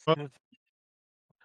Well,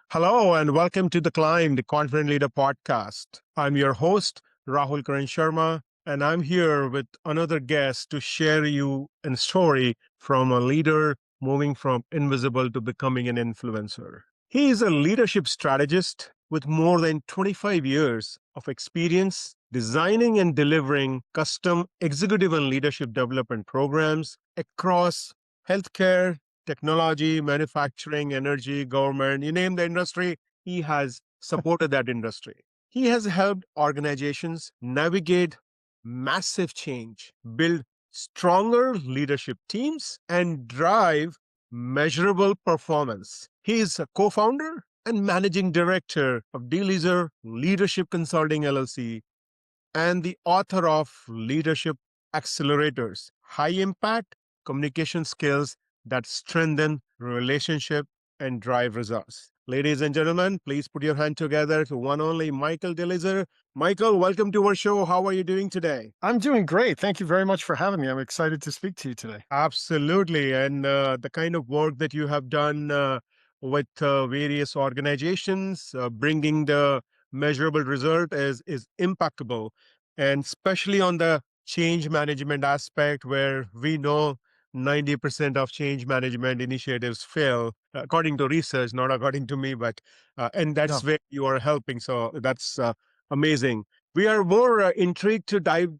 hello and welcome to the Climb, the Confident Leader podcast. I'm your host, Rahul Karan Sharma, and I'm here with another guest to share you a story from a leader moving from invisible to becoming an influencer. He is a leadership strategist with more than 25 years of experience designing and delivering custom executive and leadership development programs across healthcare, technology, manufacturing, energy, government, you name the industry, he has supported that industry. He has helped organizations navigate massive change, build stronger leadership teams, and drive measurable performance. He is a co founder and managing director of deLisser Leadership Consulting LLC and the author of Leadership Accelerators, high impact communication skills that strengthen relationship and drive results. Ladies and gentlemen, please put your hand together to one only Michael deLisser. Michael, welcome to our show. How are you doing today? I'm doing great. Thank you very much for having me. I'm excited to speak to you today. Absolutely. And the kind of work that you have done with various organizations, bringing the measurable result is impeccable. And especially on the change management aspect, where we know 90% of change management initiatives fail, according to research, not according to me, but, and Yeah. that's where you are helping. So that's amazing. We are more intrigued to dive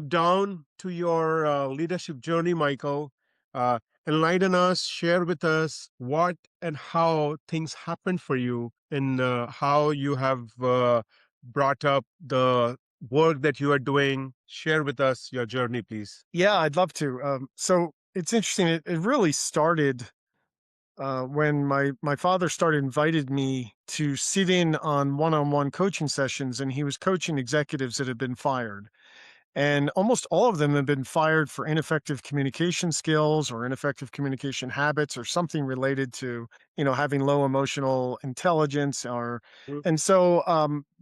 down to your leadership journey, Michael. Uh, Enlighten us, share with us what and how things happened for you, and how you have brought up the work that you are doing. Share with us your journey, please. Yeah, I'd love to. So it's interesting. It really started when my father started invited me to sit in on one-on-one coaching sessions, and he was coaching executives that had been fired. And almost all of them have been fired for ineffective communication skills or ineffective communication habits or something related to, having low emotional intelligence or and so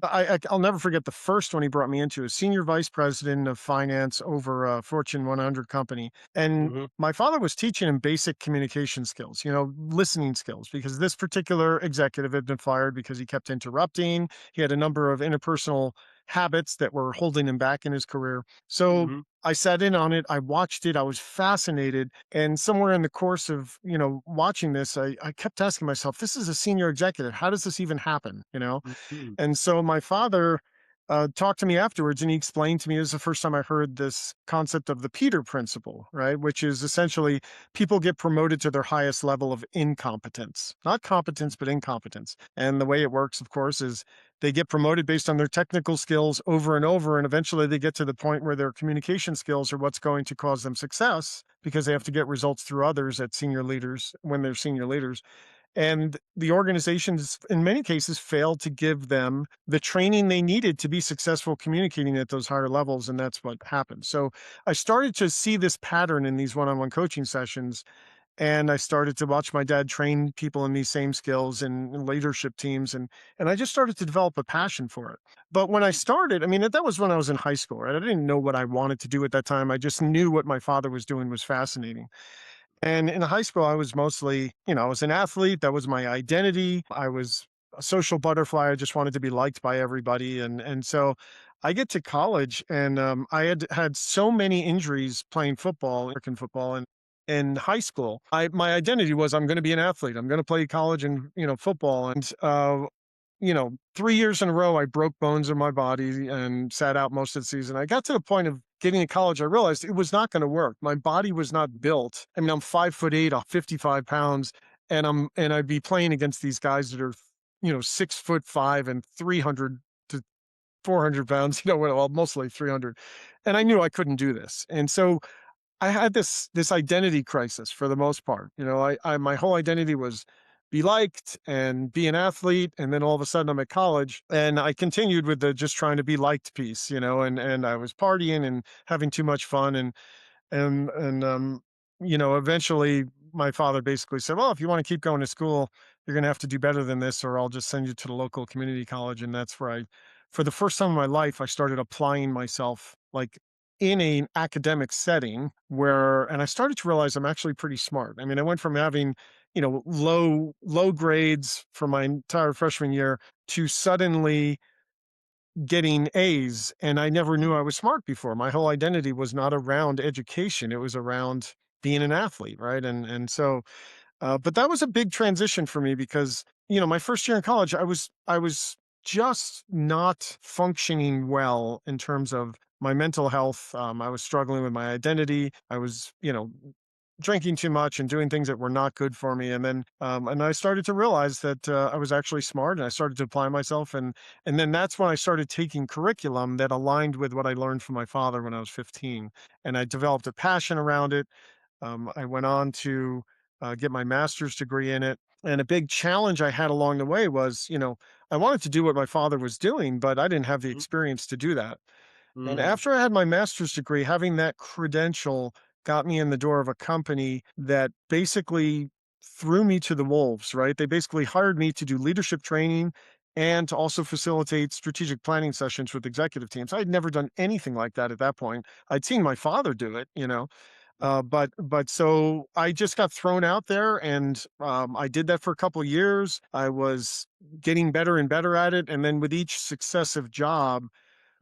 I'll never forget the first one he brought me into, a senior vice president of finance over a Fortune 100 company. And Mm-hmm. my father was teaching him basic communication skills, listening skills, because this particular executive had been fired because he kept interrupting. He had a number of interpersonal habits that were holding him back in his career. So Mm-hmm. I sat in on it. I watched it. I was fascinated. And somewhere in the course of, watching this, I kept asking myself, this is a senior executive. How does this even happen? Mm-hmm. And so my father talked to me afterwards, and he explained to me, this is the first time I heard this concept of the Peter principle, right? Which is essentially people get promoted to their highest level of incompetence, not competence, but incompetence. And the way it works, of course, is they get promoted based on their technical skills over and over. And eventually they get to the point where their communication skills are what's going to cause them success, because they have to get results through others at senior leaders when they're senior leaders. And the organizations, in many cases, failed to give them the training they needed to be successful communicating at those higher levels. And that's what happened. So I started to see this pattern in these one-on-one coaching sessions. And I started to watch my dad train people in these same skills in leadership teams. And I just started to develop a passion for it. But when I started, I mean, that was when I was in high school, right? I didn't know what I wanted to do at that time. I just knew what my father was doing was fascinating. And in high school, I was mostly, I was an athlete. That was my identity. I was a social butterfly. I just wanted to be liked by everybody. And so I get to college, and I had had so many injuries playing football, American football, and in high school, my identity was I'm going to be an athlete. I'm going to play college and football. And 3 years in a row, I broke bones in my body and sat out most of the season. I got to the point of getting to college. I realized it was not going to work. My body was not built. I mean, I'm 5'8", 55 pounds, and I'd be playing against these guys that are, 6'5" and 300 to 400 pounds, well, mostly 300. And I knew I couldn't do this. And so I had this identity crisis for the most part. I my whole identity was be liked and be an athlete, and then all of a sudden I'm at college, and I continued with the just trying to be liked piece, and I was partying and having too much fun, and eventually my father basically said, "Well, if you want to keep going to school, you're going to have to do better than this, or I'll just send you to the local community college." And that's where for the first time in my life, I started applying myself, like, in an academic setting and I started to realize I'm actually pretty smart. I mean, I went from having low grades for my entire freshman year to suddenly getting A's, and I never knew I was smart before. My whole identity was not around education, it was around being an athlete, right? But that was a big transition for me because, my first year in college, I was just not functioning well in terms of my mental health. I was struggling with my identity. I was, drinking too much and doing things that were not good for me. And I started to realize that I was actually smart, and I started to apply myself. And then that's when I started taking curriculum that aligned with what I learned from my father when I was 15, and I developed a passion around it. I went on to get my master's degree in it. And a big challenge I had along the way was, I wanted to do what my father was doing, but I didn't have the experience to do that. And Mm-hmm. after I had my master's degree, having that credential got me in the door of a company that basically threw me to the wolves, right? They basically hired me to do leadership training and to also facilitate strategic planning sessions with executive teams. I had never done anything like that at that point. I'd seen my father do it, but so I just got thrown out there, and I did that for a couple of years. I was getting better and better at it, and then with each successive job,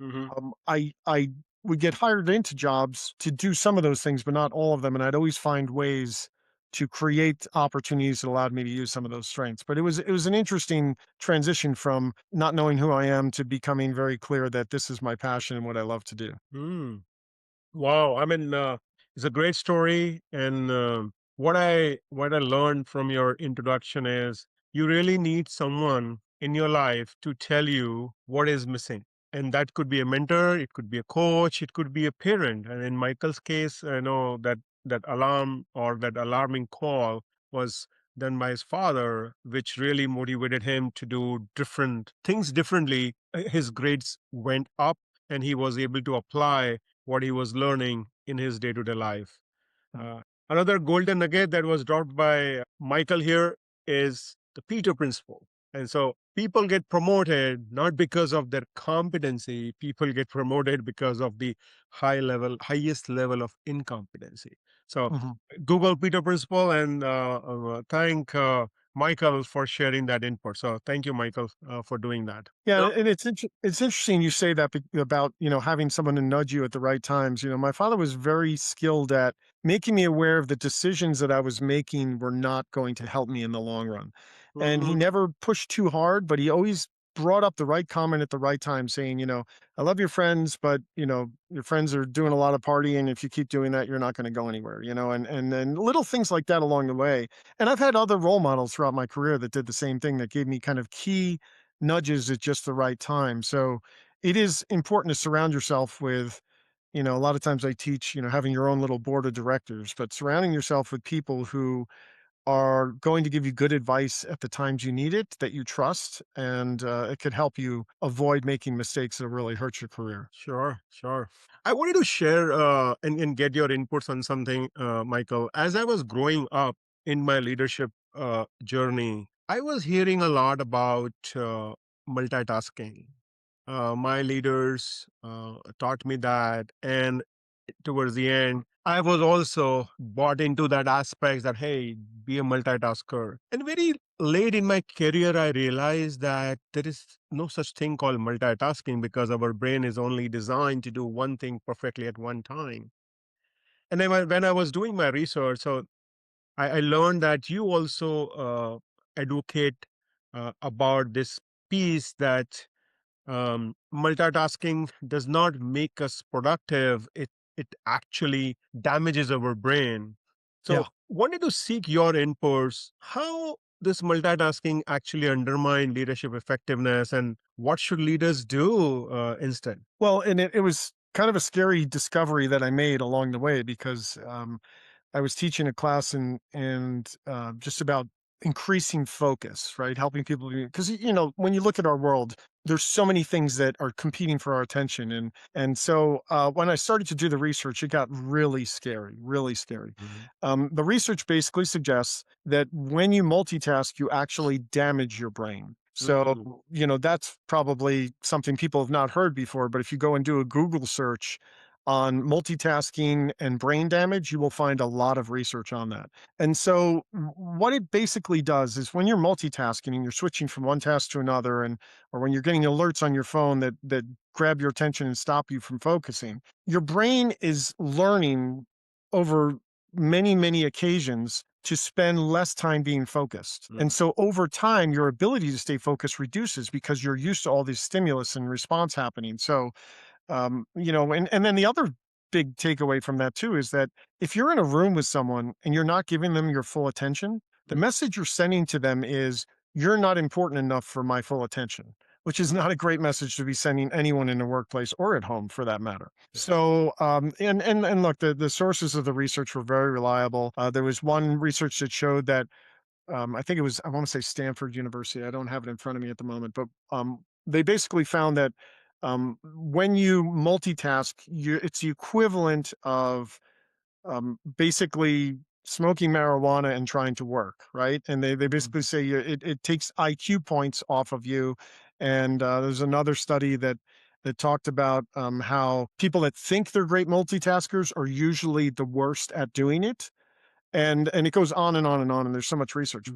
Mm-hmm. I would get hired into jobs to do some of those things, but not all of them, and I'd always find ways to create opportunities that allowed me to use some of those strengths. But it was an interesting transition from not knowing who I am to becoming very clear that this is my passion and what I love to do. Mm. Wow, I mean, it's a great story, and what I learned from your introduction is you really need someone in your life to tell you what is missing, and that could be a mentor, it could be a coach, it could be a parent. And in Michael's case, I know that that alarm or that alarming call was done by his father, which really motivated him to do different things differently. His grades went up, and he was able to apply what he was learning in his day to day life. Uh, Another golden nugget that was dropped by Michael here is the Peter principle. And so people get promoted not because of their competency, people get promoted because of the highest level of incompetency. So Mhm. Google Peter principle, and thank Michael for sharing that input. So thank you, Michael, for doing that. Yeah, Now, and it's interesting you say that about, having someone to nudge you at the right times. My father was very skilled at making me aware of the decisions that I was making were not going to help me in the long run. And he mhm, never pushed too hard, but he always brought up the right comment at the right time, saying, I love your friends, but your friends are doing a lot of partying. If you keep doing that, you're not going to go anywhere, and then little things like that along the way. And I've had other role models throughout my career that did the same thing, that gave me kind of key nudges at just the right time. So it is important to surround yourself with, a lot of times I teach, having your own little board of directors, but surrounding yourself with people who are going to give you good advice at the times you need it, that you trust, and it could help you avoid making mistakes that really hurt your career. sure, sure. I wanted to share and get your inputs on something, Michael. As I was growing up in my leadership journey, I was hearing a lot about multitasking. My leaders taught me that, and towards the end, I was also bought into that aspect that, hey, be a multitasker. And very late in my career, I realized that there is no such thing called multitasking because our brain is only designed to do one thing perfectly at one time. And then when I was doing my research, so I learned that you also advocate about this piece that multitasking does not make us productive. It actually damages our brain. Yeah. So wanted to seek your inputs. How this multitasking actually undermine leadership effectiveness, and what should leaders do instead? Well, and it was kind of a scary discovery that I made along the way because I was teaching a class and just about increasing focus, right? Helping people because when you look at our world, there's so many things that are competing for our attention, and so when I started to do the research, it got really scary, really scary. Mhm. The research basically suggests that when you multitask, you actually damage your brain. Mhm. So, that's probably something people have not heard before, but if you go and do a Google search on multitasking and brain damage, you will find a lot of research on that. And so, what it basically does is when you're multitasking and you're switching from one task to another, and or when you're getting alerts on your phone that grab your attention and stop you from focusing, your brain is learning over many occasions to spend less time being focused. And so over time, your ability to stay focused reduces because you're used to all these stimulus and response happening. So, and then the other big takeaway from that too is that if you're in a room with someone and you're not giving them your full attention, the message you're sending to them is you're not important enough for my full attention, which is not a great message to be sending anyone in the workplace or at home for that matter. So, and look, the sources of the research were very reliable. There was one research that showed that I think it was, I want to say Stanford University. I don't have it in front of me at the moment, but they basically found that when you multitask, it's the equivalent of basically smoking marijuana and trying to work, right? And they basically say it takes IQ points off of you. And there's another study that talked about how people that think they're great multitaskers are usually the worst at doing it, and it goes on and on and on, and there's so much research.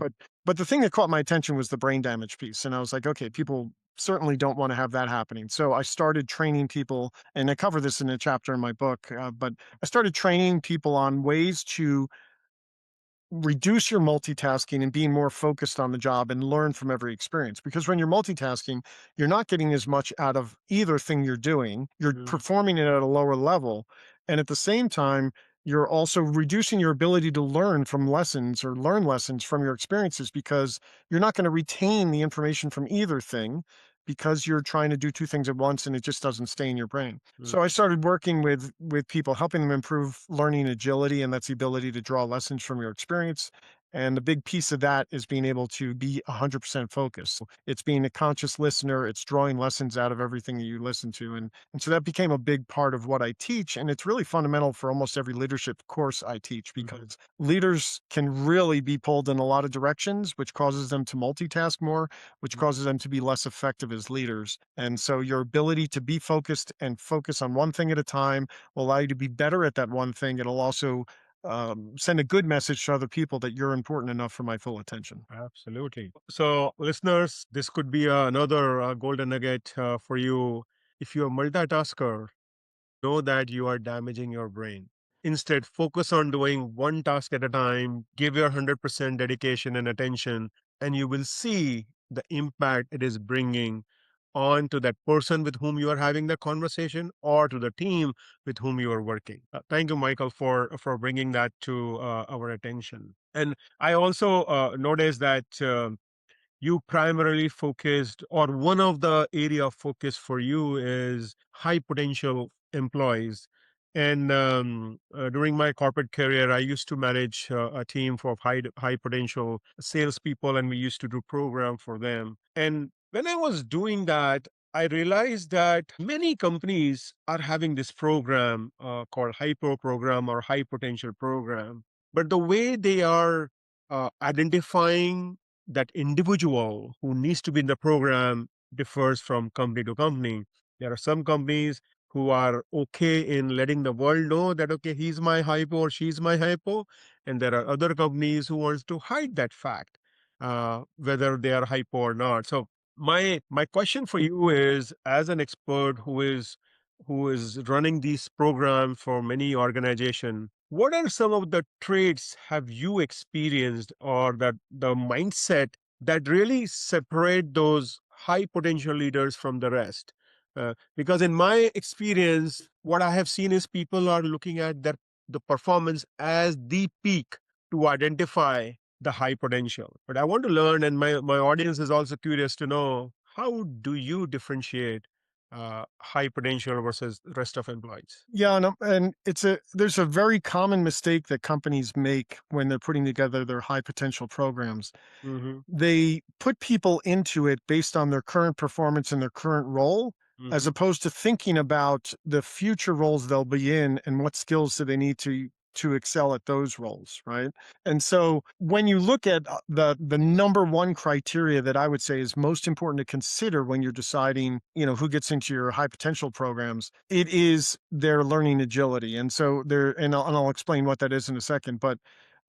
But the thing that caught my attention was the brain damage piece, and I was like, okay, people certainly don't want to have that happening. So I started training people, and I cover this in a chapter in my book. But I started training people on ways to reduce your multitasking and being more focused on the job and learn from every experience. Because when you're multitasking, you're not getting as much out of either thing you're doing. You're performing it at a lower level. And at the same time, you're also reducing your ability to learn from lessons or learn lessons from your experiences because you're not going to retain the information from either thing because you're trying to do two things at once and it just doesn't stay in your brain. So I started working with people, helping them improve learning agility, and that's the ability to draw lessons from your experience. And the big piece of that is being able to be 100% focused. So it's being a conscious listener. It's drawing lessons out of everything that you listen to, and so that became a big part of what I teach. And it's really fundamental for almost every leadership course I teach because leaders can really be pulled in a lot of directions, which causes them to multitask more, which causes them to be less effective as leaders. And so your ability to be focused and focus on one thing at a time will allow you to be better at that one thing. It'll also send a good message to other people that you're important enough for my full attention. Absolutely. So, listeners, this could be another golden nugget for you. If you're a multitasker, know that you are damaging your brain. Instead, focus on doing one task at a time, give your 100% dedication and attention, and you will see the impact it is bringing on to that person with whom you are having the conversation or to the team with whom you are working. Thank you, Michael, for bringing that to our attention. And I also noticed that you primarily focused, or one of the area of focus for you is high potential employees. And during my corporate career, I used to manage a team for high potential salespeople, and we used to do program for them. And when I was doing that, I realized that many companies are having this program called hyper program or high potential program, but the way they are identifying that individual who needs to be in the program differs from company to company. There are some companies who are okay in letting the world know that, okay, he's my hypo or she's my hypo. And there are other companies who wants to hide that fact, whether they are hypo or not. So my question for you is, as an expert who is running these programs for many organizations, what are some of the traits have you experienced or that the mindset that really separate those high potential leaders from the rest? Because in my experience, what I have seen is people are looking at the performance as the peak to identify the high potential. But I want to learn, and my audience is also curious to know, how do you differentiate high potential versus rest of employees? Yeah, and there's a very common mistake that companies make when they're putting together their high potential programs. Mm-hmm. They put people into it based on their current performance and their current role, as Mm-hmm. opposed to thinking about the future roles they'll be in and what skills do they need to to excel at those roles, right? And so when you look at the number one criteria that I would say is most important to consider when you're deciding, who gets into your high potential programs, it is their learning agility. And so I'll explain what that is in a second. But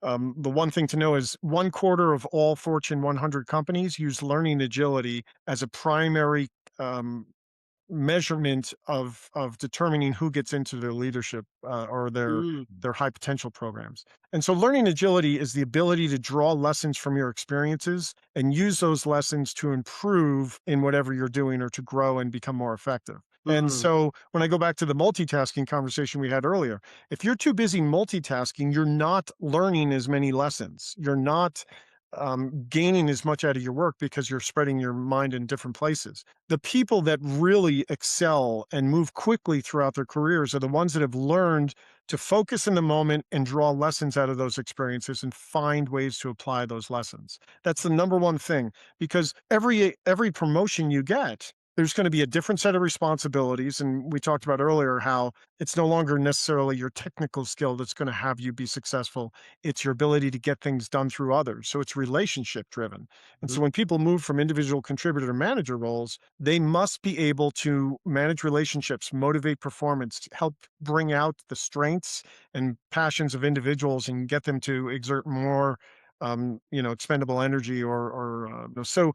the one thing to know is 1/4 of all Fortune 100 companies use learning agility as a primary um, measurement of determining who gets into their leadership or Mm. their high potential programs. And so learning agility is the ability to draw lessons from your experiences and use those lessons to improve in whatever you're doing or to grow and become more effective. And Mm. so when I go back to the multitasking conversation we had earlier, if you're too busy multitasking, you're not learning as many lessons. You're not gaining as much out of your work because you're spreading your mind in different places. The people that really excel and move quickly throughout their careers are the ones that have learned to focus in the moment and draw lessons out of those experiences and find ways to apply those lessons. That's the number one thing, because every promotion you get, there's going to be a different set of responsibilities. And we talked about earlier how it's no longer necessarily your technical skill that's going to have you be successful. It's your ability to get things done through others. So it's relationship driven. And so Mhm. when people move from individual contributor to manager roles, they must be able to manage relationships, motivate performance, help bring out the strengths and passions of individuals and get them to exert more expendable energy so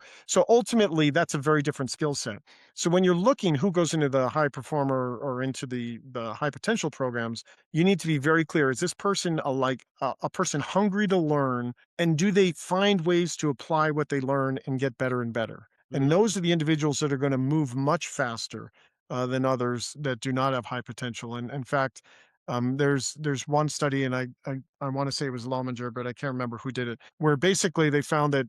ultimately that's a very different skill set. So when you're looking who goes into the high performer or into the high potential programs, you need to be very clear. Is this person a person hungry to learn? And do they find ways to apply what they learn and get better and better? And Mm. those are the individuals that are going to move much faster than others that do not have high potential. And in fact, there's one study, and I want to say it was Lominger, but I can't remember who did it, where basically they found that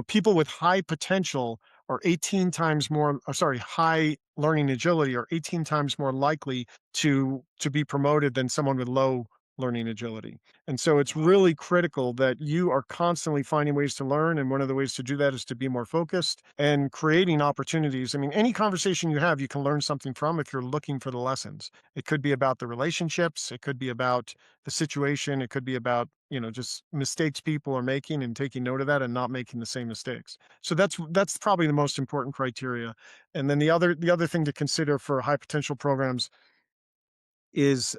people with high potential are 18 times more, sorry, high learning agility are 18 times more likely to be promoted than someone with low learning agility. And so it's Wow. really critical that you are constantly finding ways to learn. And one of the ways to do that is to be more focused and creating opportunities. I mean, any conversation you have, you can learn something from if you're looking for the lessons. It could be about the relationships, it could be about the situation, it could be about, just mistakes people are making and taking note of that and not making the same mistakes. So that's probably the most important criteria. And then the other thing to consider for high potential programs is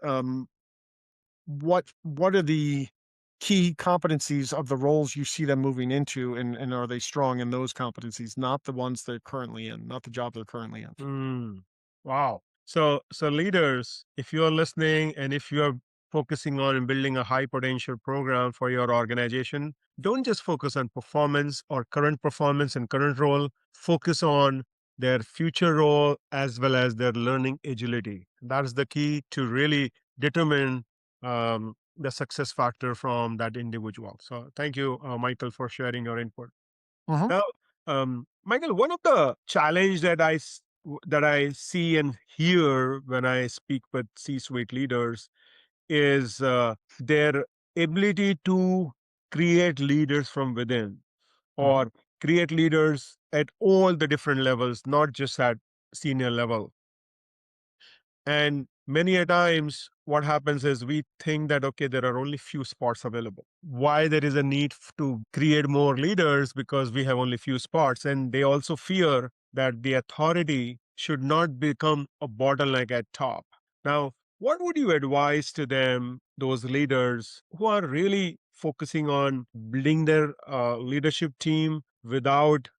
what are the key competencies of the roles you see them moving into, and are they strong in those competencies, not the ones they're currently in, not the job they're currently in. Mm. Wow. So leaders, if you are listening and if you are focusing on building a high potential program for your organization, don't just focus on performance or current performance and current role. Focus on their future role as well as their learning agility. That's the key to really determine the success factor from that individual. So thank you, Michael, for sharing your input. Mhm. Now, Michael, one of the challenge that I see and hear when I speak with C-suite leaders is their ability to create leaders from within, Mhm. or create leaders at all the different levels, not just at senior level. And many a times, what happens is we think that, okay, there are only few spots available. Why there is a need to create more leaders? Because we have only few spots. And they also fear that the authority should not become a bottleneck at top. Now, what would you advise to them, those leaders who are really focusing on building their leadership team without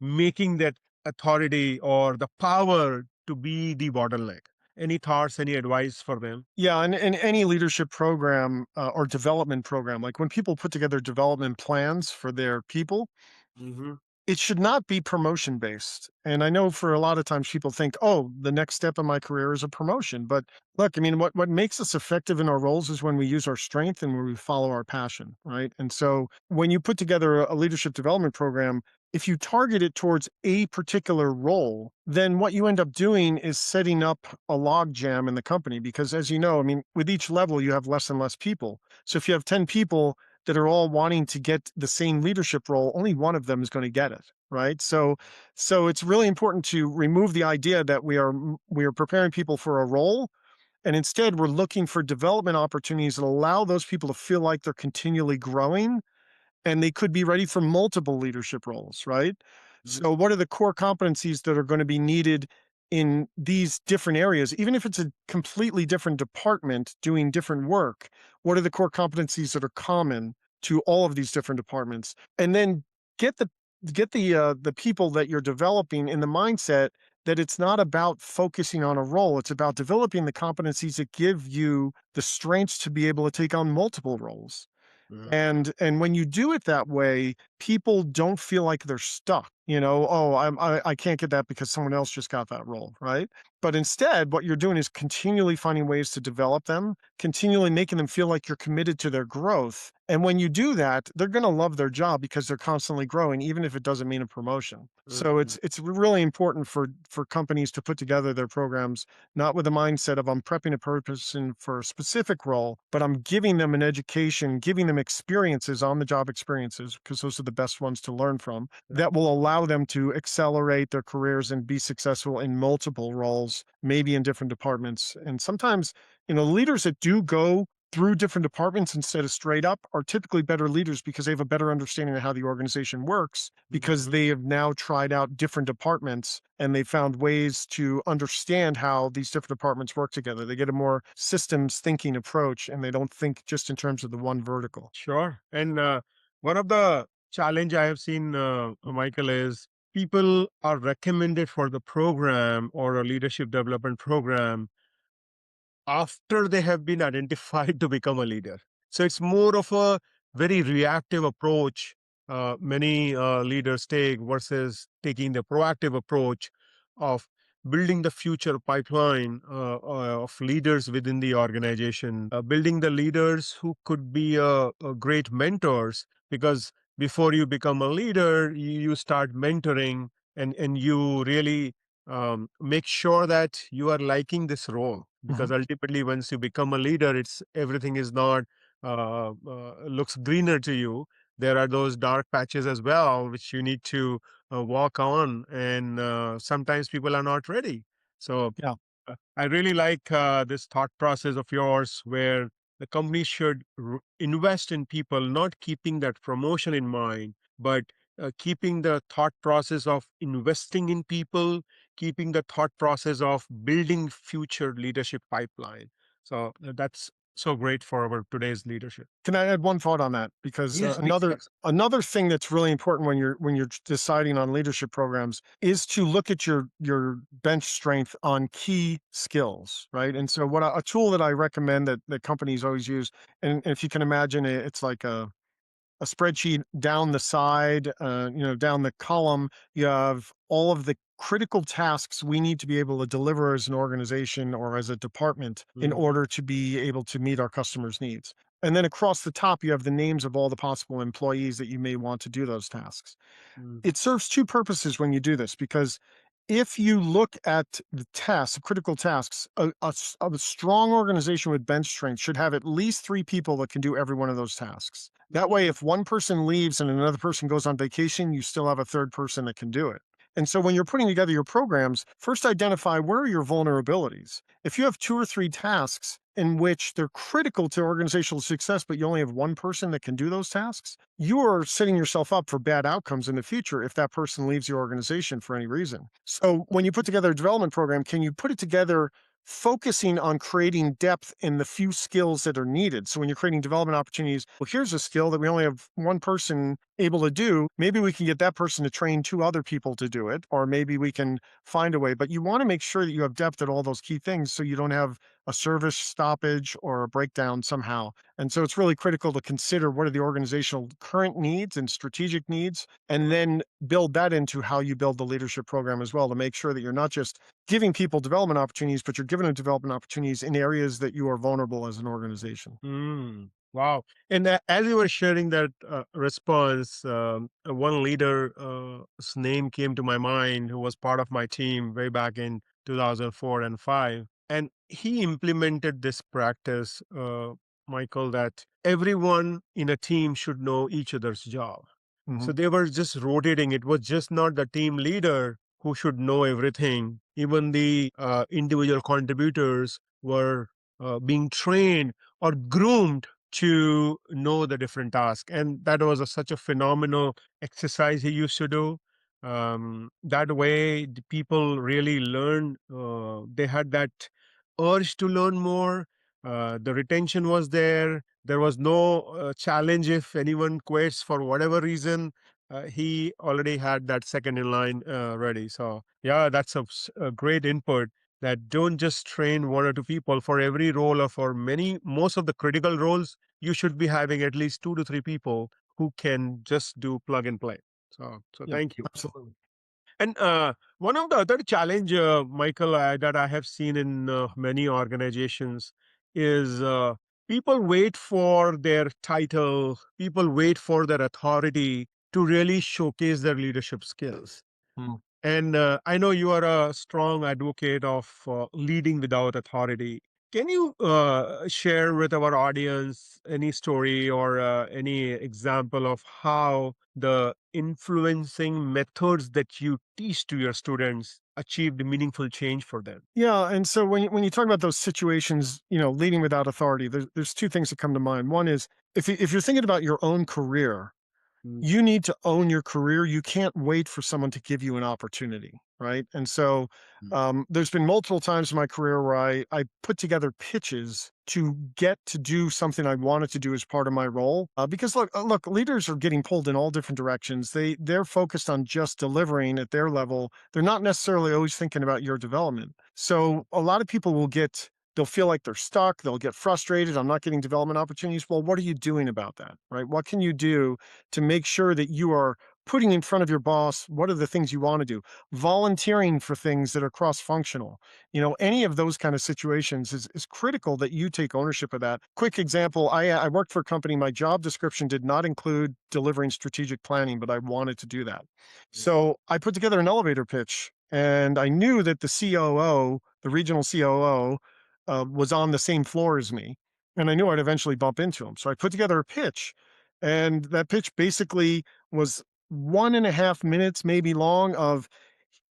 making that authority or the power to be the bottleneck? Any thoughts, any advice for them? Yeah, and any leadership program or development program, like when people put together development plans for their people, Hmm. it should not be promotion based. And I know for a lot of times people think, oh, the next step in my career is a promotion. But look, I mean, what makes us effective in our roles is when we use our strength and when we follow our passion, right? And so when you put together a leadership development program, if you target it towards a particular role, then what you end up doing is setting up a log jam in the company. Because as you know, I mean, with each level, you have less and less people. So if you have 10 people, that are all wanting to get the same leadership role, only one of them is going to get it, right? So it's really important to remove the idea that we are preparing people for a role And instead, we're looking for development opportunities that allow those people to feel like they're continually growing and they could be ready for multiple leadership roles, right? Mhm. So, what are the core competencies that are going to be needed in these different areas? Even if it's a completely different department doing different work, what are the core competencies that are common to all of these different departments? And then get the the people that you're developing in the mindset that it's not about focusing on a role, it's about developing the competencies that give you the strengths to be able to take on multiple roles. Mhm. And when you do it that way, people don't feel like they're stuck, you know, "Oh, I can't get that because someone else just got that role," right? But instead, what you're doing is continually finding ways to develop them, continually making them feel like you're committed to their growth, and when you do that, they're gonna love their job because they're constantly growing, even if it doesn't mean a promotion. So Mhm. it's really important for companies to put together their programs not with a mindset of I'm prepping a person for a specific role, but I'm giving them an education, giving them experiences on the job experiences, because those are the best ones to learn from, that will allow them to accelerate their careers and be successful in multiple roles, maybe in different departments. And sometimes, leaders that do go through different departments instead of straight up are typically better leaders because they have a better understanding of how the organization works because Mhm. they have now tried out different departments and they found ways to understand how these different departments work together. They get a more systems thinking approach and they don't think just in terms of the one vertical. Sure. And one of the challenge I have seen, Michael, is people are recommended for the program or a leadership development program after they have been identified to become a leader. So it's more of a very reactive approach many leaders take versus taking the proactive approach of building the future pipeline of leaders within the organization, building the leaders who could be great mentors. Because before you become a leader, you start mentoring and you really make sure that you are liking this role, Mhm. because ultimately once you become a leader, it's everything is not looks greener to you. There are those dark patches as well which you need to walk on, and sometimes people are not ready. So Yeah. I really like this thought process of yours, where the company should invest in people, not keeping that promotion in mind, but keeping the thought process of investing in people, keeping the thought process of building future leadership pipeline. So that's so great for our today's leadership. Can I add one thought on that? Because Yes, please. Yes. another thing that's really important when you're deciding on leadership programs is to look at your bench strength on key skills, right? And so a tool that I recommend that companies always use, and if you can imagine it, it's like a spreadsheet down the side, down the column, you have all of the critical tasks we need to be able to deliver as an organization or as a department in Mhm. order to be able to meet our customers' needs. And then across the top, you have the names of all the possible employees that you may want to do those tasks. Mhm. It serves two purposes when you do this because if you look at the tasks, critical tasks, a strong organization with bench strength should have at least three people that can do every one of those tasks. That way, if one person leaves and another person goes on vacation, you still have a third person that can do it. And so when you're putting together your programs, first identify where are your vulnerabilities. If you have two or three tasks in which they're critical to organizational success, but you only have one person that can do those tasks, you are setting yourself up for bad outcomes in the future if that person leaves your organization for any reason. So when you put together a development program, can you put it together focusing on creating depth in the few skills that are needed? So when you're creating development opportunities, well, here's a skill that we only have one person able to do. Maybe we can get that person to train two other people to do it, or maybe we can find a way. But you want to make sure that you have depth at all those key things so you don't have a service stoppage or a breakdown somehow. And so it's really critical to consider what are the organizational current needs and strategic needs, and then build that into how you build the leadership program as well to make sure that you're not just giving people development opportunities, but you're giving them development opportunities in areas that you are vulnerable as an organization. Mm, wow. And as you were sharing that response, one leader's name came to my mind who was part of my team way back in 2004 and 5. And he implemented this practice, Michael, that everyone in a team should know each other's job. Mhm. So they were just rotating. It was just not the team leader who should know everything. Even the individual contributors were being trained or groomed to know the different tasks. And that was such a phenomenal exercise he used to do. That way, the people really learned. They had that urge to learn more. The retention was there. There was no challenge if anyone quits for whatever reason. He already had that second in line ready. So, yeah, that's a great input, that don't just train one or two people for every role, or for most of the critical roles. You should be having at least 2 to 3 people who can just do plug and play. So Yeah, thank you. absolutely. And one of the other challenge, Michael, that I have seen in many organizations is, people wait for their title, people wait for their authority to really showcase their leadership skills. Mm. And I know you are a strong advocate of leading without authority. Can you share with our audience any story or any example of how the influencing methods that you teach to your students achieved meaningful change for them? Yeah, and so when you talk about those situations, leading without authority, there's two things that come to mind. One is if you're thinking about your own career, Mm, you need to own your career. You can't wait for someone to give you an opportunity, right? And so mm, there's been multiple times in my career where I put together pitches to get to do something I wanted to do as part of my role. Because look, leaders are getting pulled in all different directions. They're focused on just delivering at their level. They're not necessarily always thinking about your development. So a lot of people they'll feel like they're stuck. They'll get frustrated. I'm not getting development opportunities. Well, what are you doing about that, right? What can you do to make sure that you are putting in front of your boss what are the things you want to do, volunteering for things that are cross functional, any of those kind of situations is critical that you take ownership of that. Quick example, I worked for a company. My job description did not include delivering strategic planning, but I wanted to do that. mm. So I put together an elevator pitch, and I knew that the COO, the regional COO, was on the same floor as me, and I knew I'd eventually bump into him. So I put together a pitch, and that pitch basically was 1.5 minutes maybe long of,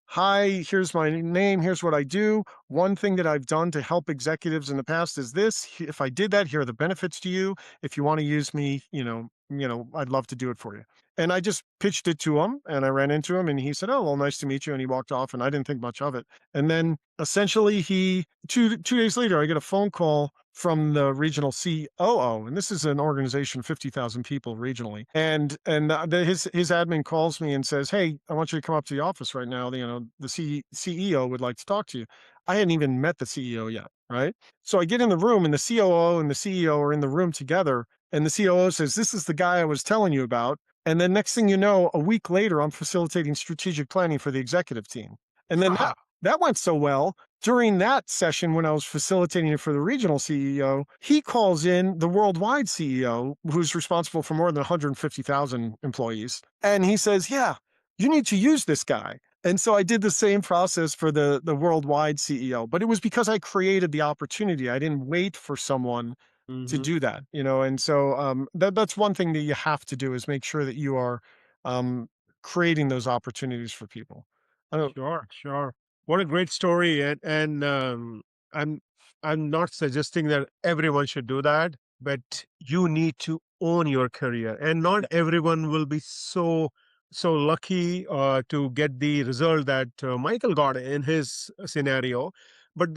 "Hi, here's my name. Here's what I do. One thing that I've done to help executives in the past is this. If I did that, here are the benefits to you. If you want to use me, I'd love to do it for you." And I just pitched it to him, and I ran into him, and he said, "Oh, well, nice to meet you." And he walked off, and I didn't think much of it. And then essentially, he 2 days later, I get a phone call from the regional COO, and this is an organization of 50,000 people regionally. And his admin calls me and says, "Hey, I want you to come up to the office right now. The CEO would like to talk to you." I hadn't even met the CEO yet, right? So I get in the room, and the COO and the CEO are in the room together. And the COO says, "This is the guy I was telling you about." And then next thing you know, a week later, I'm facilitating strategic planning for the executive team. And then that Wow. that went so well. During that session, when I was facilitating it for the regional CEO, he calls in the worldwide CEO, who's responsible for more than 150,000 employees. And he says, "Yeah, you need to use this guy." And so I did the same process for the worldwide CEO, but it was because I created the opportunity. I didn't wait for someone to Mhm. do that, and so that's one thing that you have to do is make sure that you are um, creating those opportunities for people. I don't, Sure, sure. What a great story. And I'm I'm not suggesting that everyone should do that, but you need to own your career. And not everyone will be so lucky to get the result that Michael got in his scenario. But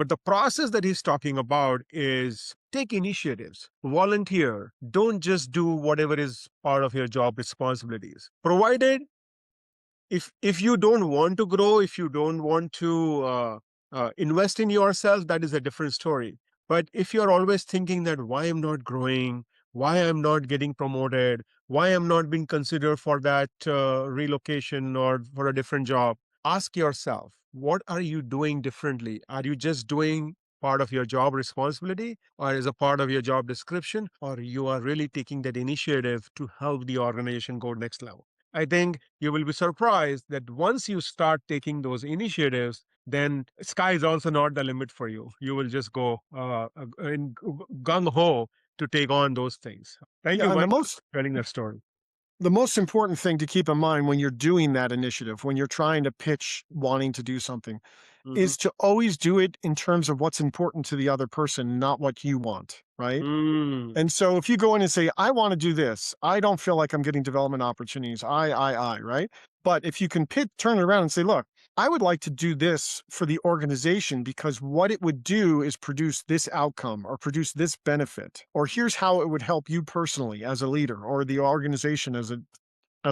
the process that he's talking about is take initiatives, volunteer, don't just do whatever is part of your job responsibilities. Provided, if you don't want to grow, if you don't want to invest in yourself, that is a different story. But if you're always thinking that why I'm not growing, why I'm not getting promoted, why I'm not being considered for that relocation or for a different job, ask yourself, what are you doing differently? Are you just doing part of your job responsibility, or is a part of your job description, or you are really taking that initiative to help the organization go next level? I think you will be surprised that once you start taking those initiatives, then sky is also not the limit for you. You will just go in gung ho to take on those things. Thank you, yeah, and Mike, for telling that story. the most important thing to keep in mind when you're doing that initiative, when you're trying to pitch wanting to do something, Mhm. is to always do it in terms of what's important to the other person, not what you want, right? Mm. And so if you go in and say, I want to do this, I don't feel like I'm getting development opportunities. Right? But if you can turn it around and say, look, I would like to do this for the organization because what it would do is produce this outcome or produce this benefit, or here's how it would help you personally as a leader or the organization as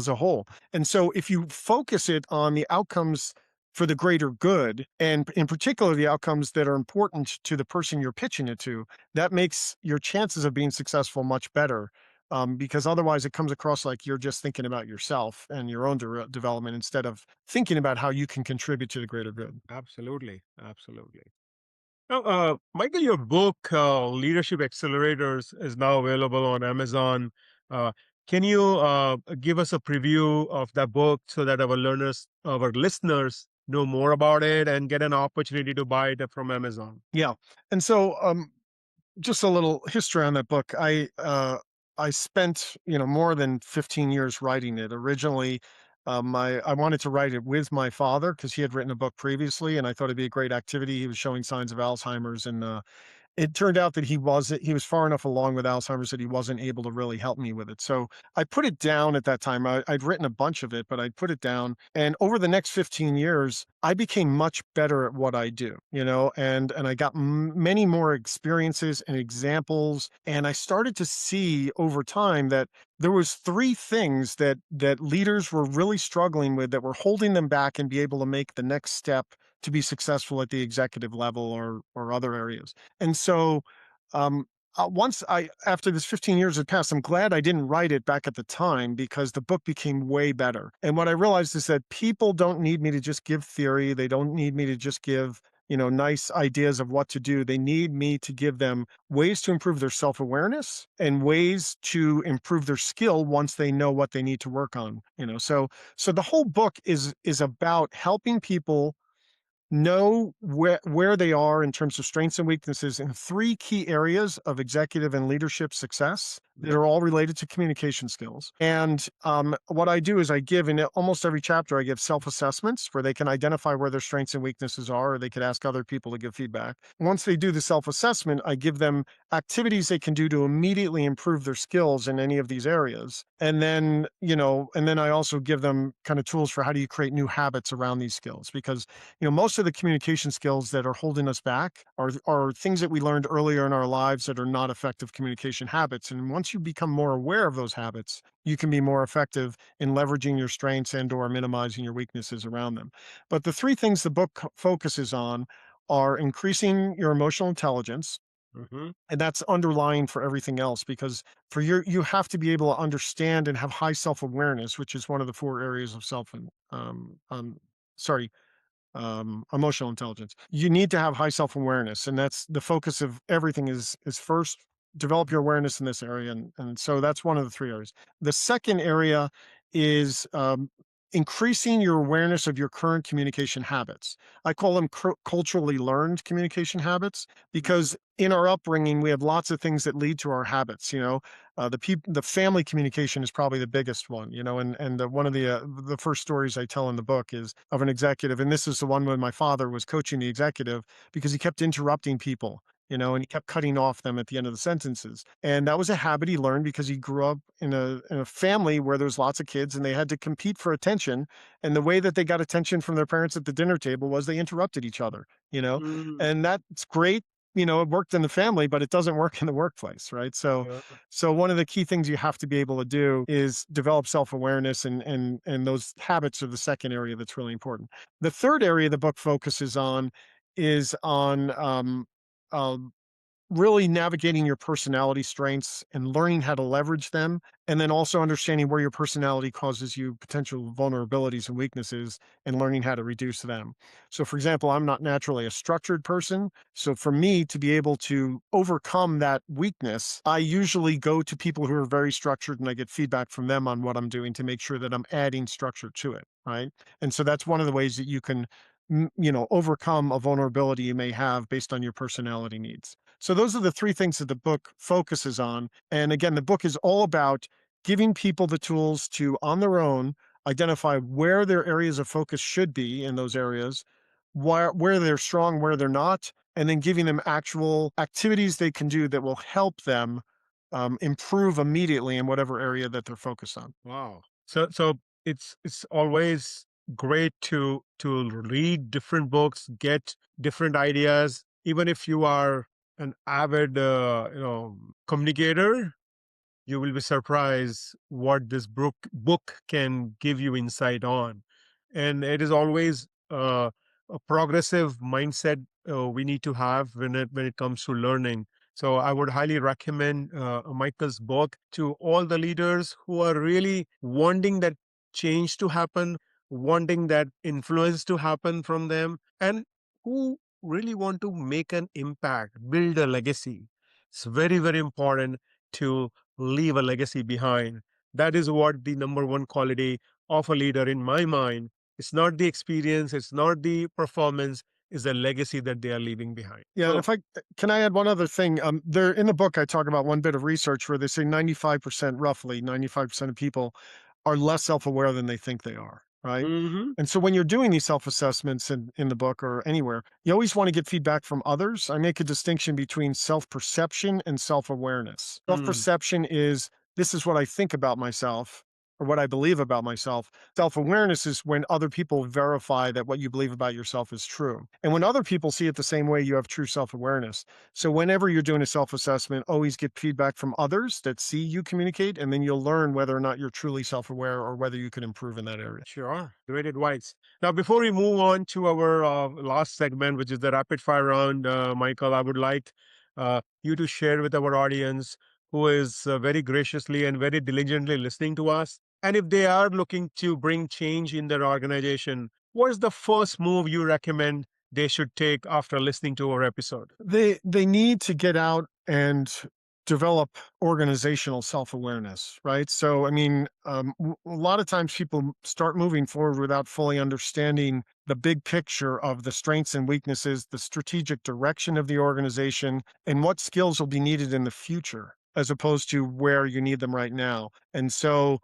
a whole. And so if you focus it on the outcomes for the greater good, and in particular, the outcomes that are important to the person you're pitching it to, that makes your chances of being successful much better. Because otherwise, it comes across like you're just thinking about yourself and your own development instead of thinking about how you can contribute to the greater good. Absolutely. Absolutely. Now, Michael, your book, Leadership Accelerators, is now available on Amazon. Uh, can you give us a preview of that book so that our listeners know more about it and get an opportunity to buy it from Amazon? Yeah. And so, just a little history on that book. I spent, more than 15 years writing it. Originally, I wanted to write it with my father because he had written a book previously, and I thought it'd be a great activity. He was showing signs of Alzheimer's, and it turned out that he was far enough along with Alzheimer's that he wasn't able to really help me with it. So I put it down at that time. I'd written a bunch of it, but I'd put it down. And over the next 15 years, I became much better at what I do, and I got many more experiences and examples. And I started to see over time that there was three things that leaders were really struggling with that were holding them back and be able to make the next step to be successful at the executive level or other areas. And so, um, once after this 15 years had passed, I'm glad I didn't write it back at the time because the book became way better. And what I realized is that people don't need me to just give theory. They don't need me to just give, nice ideas of what to do. They need me to give them ways to improve their self-awareness and ways to improve their skill once they know what they need to work on. So the whole book is about helping people know where they are in terms of strengths and weaknesses in three key areas of executive and leadership success that Mhm. are all related to communication skills. And what I do is I give in almost every chapter, I give self-assessments where they can identify where their strengths and weaknesses are, or they could ask other people to give feedback. Once they do the self-assessment, I give them activities they can do to immediately improve their skills in any of these areas. And then I also give them kind of tools for how do you create new habits around these skills, because most of the communication skills that are holding us back are things that we learned earlier in our lives that are not effective communication habits. And once you become more aware of those habits, you can be more effective in leveraging your strengths and or minimizing your weaknesses around them. But the three things the book focuses on are increasing your emotional intelligence, Mhm. and that's underlying for everything else because you have to be able to understand and have high self-awareness, which is one of the four areas of sorry, emotional intelligence. You need to have high self-awareness, and that's the focus of everything is first develop your awareness in this area. And so that's one of the three areas. The second area is increasing your awareness of your current communication habits. I call them culturally learned communication habits because in our upbringing, we have lots of things that lead to our habits. The family communication is probably the biggest one. One of the first stories I tell in the book is of an executive, and this is the one when my father was coaching the executive because he kept interrupting people. And he kept cutting off them at the end of the sentences. And that was a habit he learned because he grew up in a family where there was lots of kids and they had to compete for attention. And the way that they got attention from their parents at the dinner table was they interrupted each other, you know, Mm. and that's great. It worked in the family, but it doesn't work in the workplace, right? So, Yeah. so one of the key things you have to be able to do is develop self-awareness, and those habits are the second area that's really important. The third area the book focuses on is on um, really navigating your personality strengths and learning how to leverage them, and then also understanding where your personality causes you potential vulnerabilities and weaknesses and learning how to reduce them. So, for example, I'm not naturally a structured person. So, for me to be able to overcome that weakness, I usually go to people who are very structured and I get feedback from them on what I'm doing to make sure that I'm adding structure to it. Right. And so that's one of the ways that you can, overcome a vulnerability you may have based on your personality needs. So those are the three things that the book focuses on. And again, the book is all about giving people the tools to, on their own, identify where their areas of focus should be in those areas, where they're strong, where they're not, and then giving them actual activities they can do that will help them improve immediately in whatever area that they're focused on. Wow. So it's always great to read different books, get different ideas, even if you are an avid communicator. You will be surprised what this book can give you insight on. And it is always a progressive mindset we need to have when it comes to learning. So I would highly recommend Michael's book to all the leaders who are really wanting that change to happen, wanting that influence to happen from them, and who really want to make an impact, build a legacy. It's very, very important to leave a legacy behind. That is what the number one quality of a leader in my mind. It's not the experience, it's not the performance, it's the legacy that they are leaving behind. Yeah, and So, if I can I add one other thing? There in the book, I talk about one bit of research where they say 95%, roughly 95% of people are less self-aware than they think they are, right? mhm. And so when you're doing these self-assessments in the book or anywhere, you always want to get feedback from others. I make a distinction between self-perception and self-awareness. Mm, Self-perception is this is what I think about myself or what I believe about myself. Self-awareness is when other people verify that what you believe about yourself is true. And when other people see it the same way, you have true self-awareness. So whenever you're doing a self-assessment, always get feedback from others that see you communicate, and then you'll learn whether or not you're truly self-aware or whether you can improve in that area. sure. Great advice. Now, before we move on to our last segment, which is the rapid fire round, Michael, I would like you to share with our audience who is very graciously and very diligently listening to us. And if they are looking to bring change in their organization, what is the first move you recommend they should take after listening to our episode? They need to get out and develop organizational self-awareness, right? So, I mean, a lot of times people start moving forward without fully understanding the big picture of the strengths and weaknesses, the strategic direction of the organization, and what skills will be needed in the future, as opposed to where you need them right now. And so,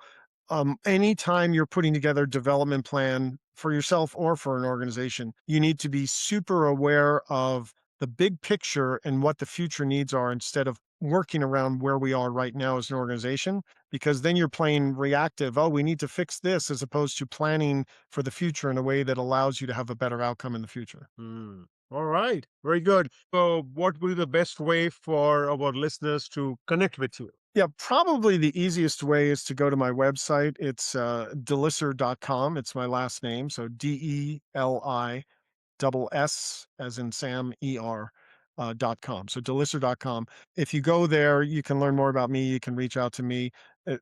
anytime you're putting together a development plan for yourself or for an organization, you need to be super aware of the big picture and what the future needs are instead of working around where we are right now as an organization, because then you're playing reactive. Oh, we need to fix this as opposed to planning for the future in a way that allows you to have a better outcome in the future. Hmm. All right. Very good. So, what would be the best way for our listeners to connect with you? Yeah, probably the easiest way is to go to my website. It's delisser.com. It's my last name. So DELI double S as in Sam, ER, .com. So delisser.com. If you go there, you can learn more about me. You can reach out to me.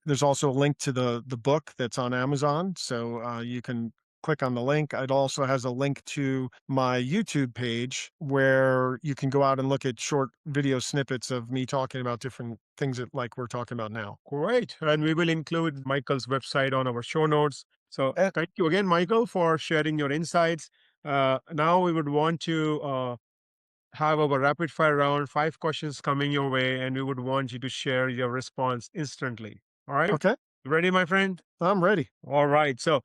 There's also a link to the book that's on Amazon. So you can click on the link. It also has a link to my YouTube page where you can go out and look at short video snippets of me talking about different things that like we're talking about now. Great. And we will include Michael's website on our show notes. So And, thank you again, Michael, for sharing your insights. Now we would want to have our rapid fire round, 5 questions coming your way, and we would want you to share your response instantly. All right. okay, Ready, my friend? I'm ready. All right. So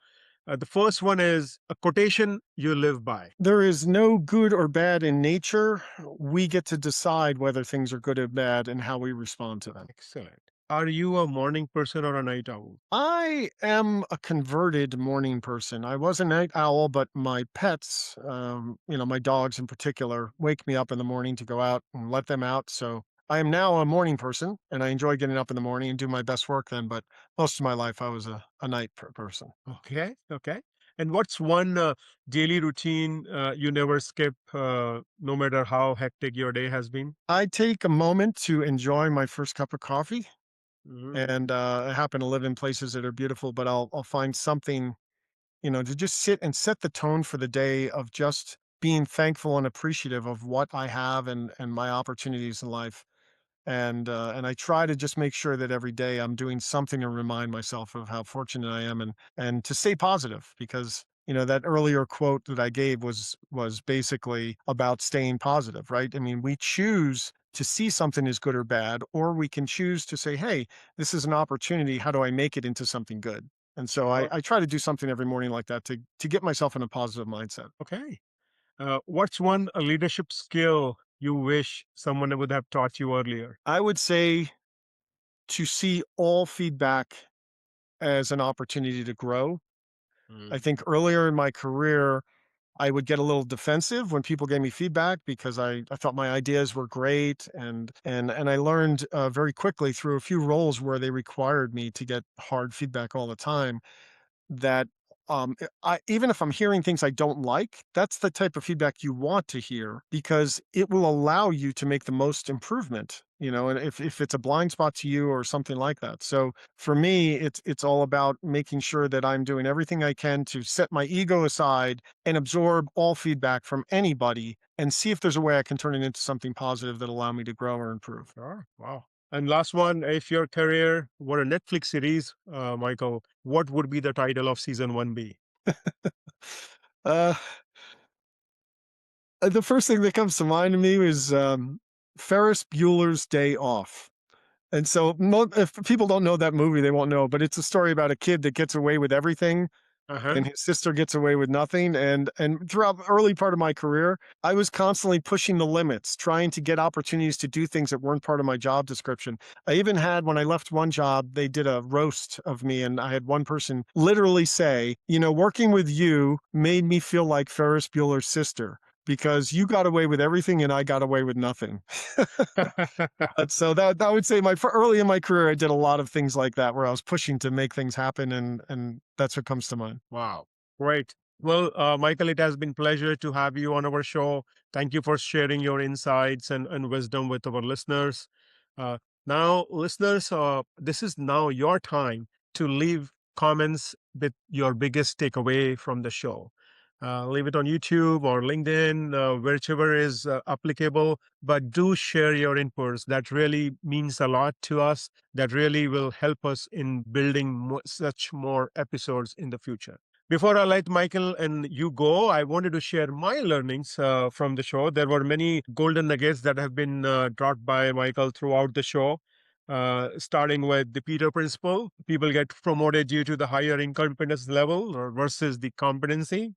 the first one is a quotation you live by. There is no good or bad in nature. We get to decide whether things are good or bad and how we respond to them. Excellent. Are you a morning person or a night owl? I am a converted morning person. I was a night owl, but my pets, my dogs in particular, wake me up in the morning to go out and let them out. So I am now a morning person and I enjoy getting up in the morning and do my best work then. But most of my life, I was a night person. Okay. Okay. And what's one daily routine you never skip, no matter how hectic your day has been? I take a moment to enjoy my first cup of coffee. Mhm. And I happen to live in places that are beautiful, but I'll find something, to just sit and set the tone for the day of just being thankful and appreciative of what I have and my opportunities in life. And I try to just make sure that every day I'm doing something to remind myself of how fortunate I am and to stay positive because that earlier quote that I gave was basically about staying positive, right? I mean, we choose to see something as good or bad, or we can choose to say, hey, this is an opportunity. How do I make it into something good? And so I try to do something every morning like that to get myself in a positive mindset. Okay. What's one leadership skill you wish someone would have taught you earlier? I would say to see all feedback as an opportunity to grow. I Mm. think earlier in my career, I would get a little defensive when people gave me feedback because I thought my ideas were great, and I learned very quickly through a few roles where they required me to get hard feedback all the time that even if I'm hearing things I don't like, that's the type of feedback you want to hear because it will allow you to make the most improvement. And if it's a blind spot to you or something like that. So for me, it's all about making sure that I'm doing everything I can to set my ego aside and absorb all feedback from anybody and see if there's a way I can turn it into something positive that allow me to grow or improve. Sure. Wow. And last one, if your career were a Netflix series, Michael, what would be the title of season one be? Uh, the first thing that comes to mind to me is Ferris Bueller's Day Off. And so, if people don't know that movie, they won't know, but it's a story about a kid that gets away with everything Uh huh. and his sister gets away with nothing. And throughout the early part of my career, I was constantly pushing the limits, trying to get opportunities to do things that weren't part of my job description. I even had, when I left one job, they did a roast of me, and I had one person literally say, working with you made me feel like Ferris Bueller's sister because you got away with everything and I got away with nothing. So that I would say my for early in my career, I did a lot of things like that where I was pushing to make things happen, and that's what comes to mind. Wow. Great. Well, Michael, it has been pleasure to have you on our show. Thank you for sharing your insights and wisdom with our listeners. Uh, Now, listeners, this is now your time to leave comments with your biggest takeaway from the show. Leave it on YouTube or LinkedIn, whichever is applicable, but do share your inputs. That really means a lot to us. That really will help us in building such more episodes in the future. Before I let Michael and you go, I wanted to share my learnings from the show. There were many golden nuggets that have been dropped by Michael throughout the show. Starting with the Peter principle, people get promoted due to the higher incompetence level or versus the competency.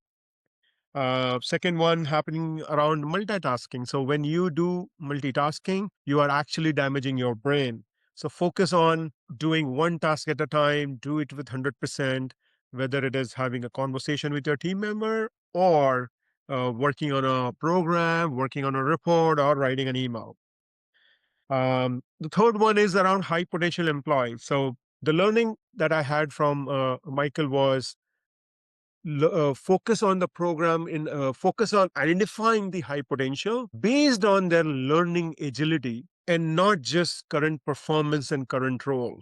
Second one happening around multitasking. So when you do multitasking, you are actually damaging your brain. So focus on doing one task at a time, do it with 100%, whether it is having a conversation with your team member or working on a program, working on a report, or writing an email. The third one is around high potential employees. So the learning that I had from Michael was focus on the program in focus on identifying the high potential based on their learning agility and not just current performance and current role.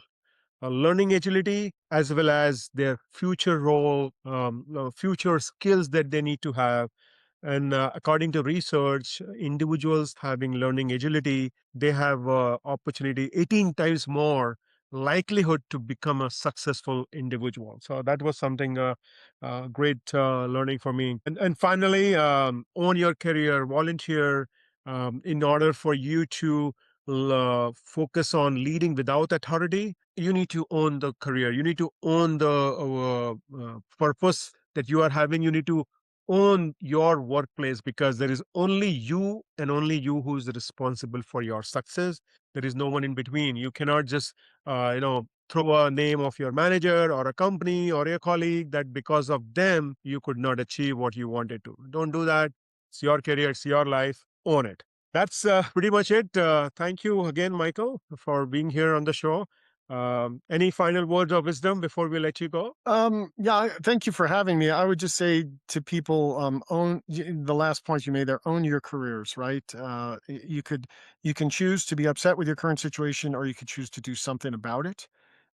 Learning agility as well as their future role, future skills that they need to have. And according to research, individuals having learning agility, they have opportunity 18 times more likelihood to become a successful individual. So that was something great learning for me. And finally, own your career, volunteer in order for you to focus on leading without authority. You need to own the career. You need to own the purpose that you are having. You need to own your workplace because there is only you and only you who is responsible for your success. There is no one in between. You cannot just throw a name of your manager or a company or a colleague that because of them you could not achieve what you wanted to. Don't do that. It's your career, it's your life. Own it. That's pretty much it. Thank you again, Michael, for being here on the show. Any final words of wisdom before we let you go? Yeah, thank you for having me. I would just say to people, the last point you made there, own your careers, right? You can choose to be upset with your current situation, or you could choose to do something about it.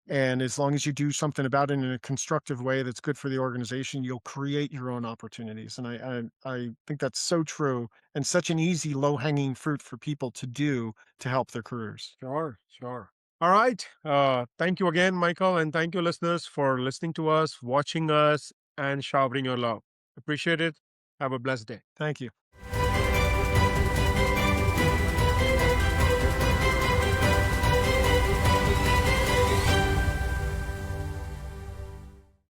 And as long as you do something about it in a constructive way that's good for the organization, you'll create your own opportunities. And I think that's so true and such an easy, low hanging fruit for people to do to help their careers. Sure, sure. All right. Thank you again, Michael, and thank you, listeners, for listening to us, watching us, and showering your love. Appreciate it. Have a blessed day. Thank you.